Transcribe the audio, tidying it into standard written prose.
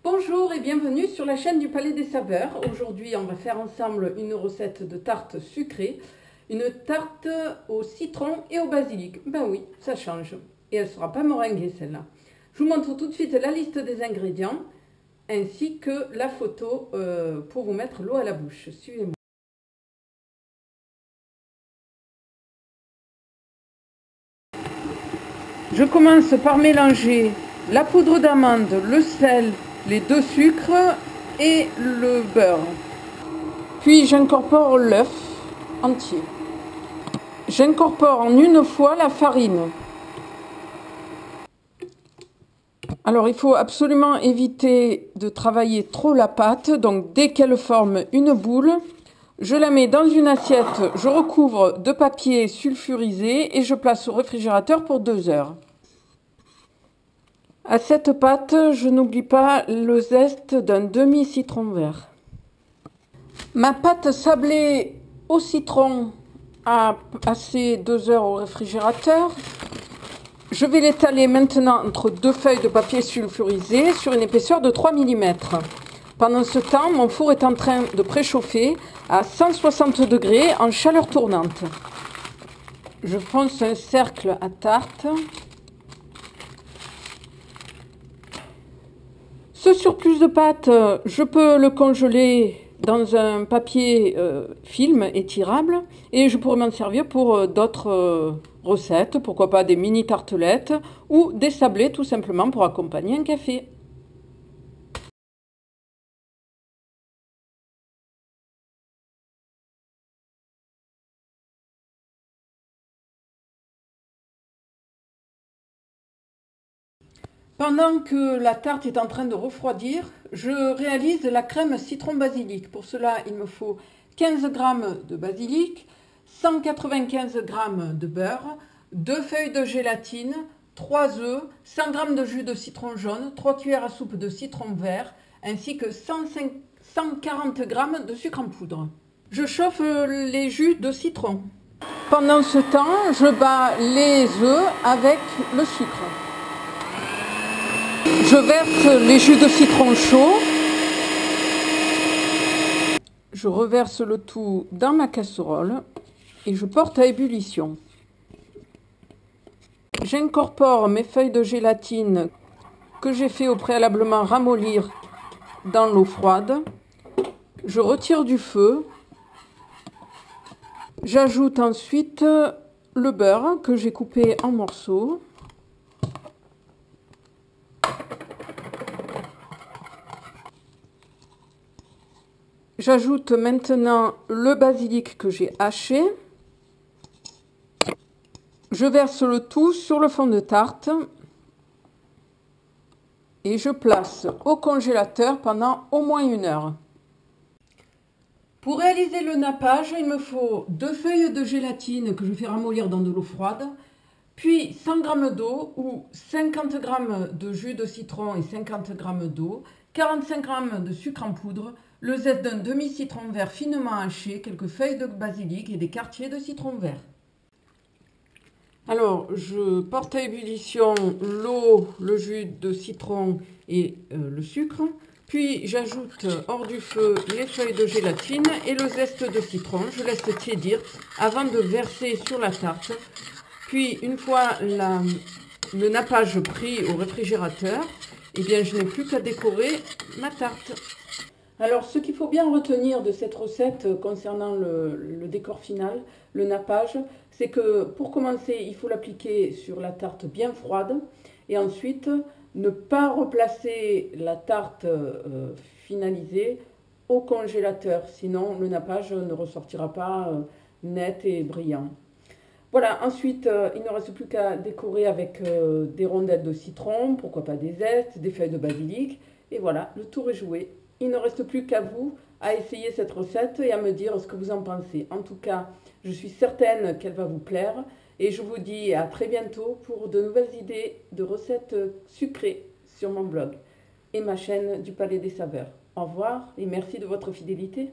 Bonjour et bienvenue sur la chaîne du Palais des Saveurs. Aujourd'hui, on va faire ensemble une recette de tarte sucrée. Une tarte au citron et au basilic. Ben oui, ça change. Et elle ne sera pas meringuée celle-là. Je vous montre tout de suite la liste des ingrédients ainsi que la photo pour vous mettre l'eau à la bouche. Suivez-moi. Je commence par mélanger la poudre d'amande, le sel, les deux sucres et le beurre. Puis j'incorpore l'œuf entier. J'incorpore en une fois la farine. Alors il faut absolument éviter de travailler trop la pâte, donc dès qu'elle forme une boule, je la mets dans une assiette, je recouvre de papier sulfurisé et je place au réfrigérateur pour 2 heures. À cette pâte, je n'oublie pas le zeste d'un demi-citron vert. Ma pâte sablée au citron a passé 2 heures au réfrigérateur. Je vais l'étaler maintenant entre 2 feuilles de papier sulfurisé sur une épaisseur de 3 mm. Pendant ce temps, mon four est en train de préchauffer à 160 degrés en chaleur tournante. Je fonce un cercle à tarte. Ce surplus de pâte, je peux le congeler dans un papier film étirable et je pourrais m'en servir pour d'autres recettes, pourquoi pas des mini tartelettes ou des sablés tout simplement pour accompagner un café. Pendant que la tarte est en train de refroidir, je réalise la crème citron basilic. Pour cela, il me faut 15 g de basilic, 195 g de beurre, 2 feuilles de gélatine, 3 œufs, 100 g de jus de citron jaune, 3 cuillères à soupe de citron vert, ainsi que 140 g de sucre en poudre. Je chauffe les jus de citron. Pendant ce temps, je bats les œufs avec le sucre. Je verse les jus de citron chaud. Je reverse le tout dans ma casserole et je porte à ébullition. J'incorpore mes feuilles de gélatine que j'ai fait au préalablement ramollir dans l'eau froide. Je retire du feu. J'ajoute ensuite le beurre que j'ai coupé en morceaux. J'ajoute maintenant le basilic que j'ai haché. Je verse le tout sur le fond de tarte et je place au congélateur pendant au moins 1 heure. Pour réaliser le nappage, il me faut 2 feuilles de gélatine que je fais ramollir dans de l'eau froide, puis 100 g d'eau ou 50 g de jus de citron et 50 g d'eau, 45 g de sucre en poudre, le zeste d'un demi-citron vert finement haché, quelques feuilles de basilic et des quartiers de citron vert. Alors, je porte à ébullition l'eau, le jus de citron et le sucre. Puis, j'ajoute hors du feu les feuilles de gélatine et le zeste de citron. Je laisse tiédir avant de verser sur la tarte. Puis, une fois le nappage pris au réfrigérateur, eh bien, je n'ai plus qu'à décorer ma tarte. Alors, ce qu'il faut bien retenir de cette recette concernant le décor final, le nappage, c'est que pour commencer, il faut l'appliquer sur la tarte bien froide et ensuite ne pas replacer la tarte finalisée au congélateur, sinon le nappage ne ressortira pas net et brillant. Voilà, ensuite, il ne reste plus qu'à décorer avec des rondelles de citron, pourquoi pas des zestes, des feuilles de basilic, et voilà, le tour est joué. Il ne reste plus qu'à vous à essayer cette recette et à me dire ce que vous en pensez. En tout cas, je suis certaine qu'elle va vous plaire et je vous dis à très bientôt pour de nouvelles idées de recettes sucrées sur mon blog et ma chaîne du Palais des Saveurs. Au revoir et merci de votre fidélité.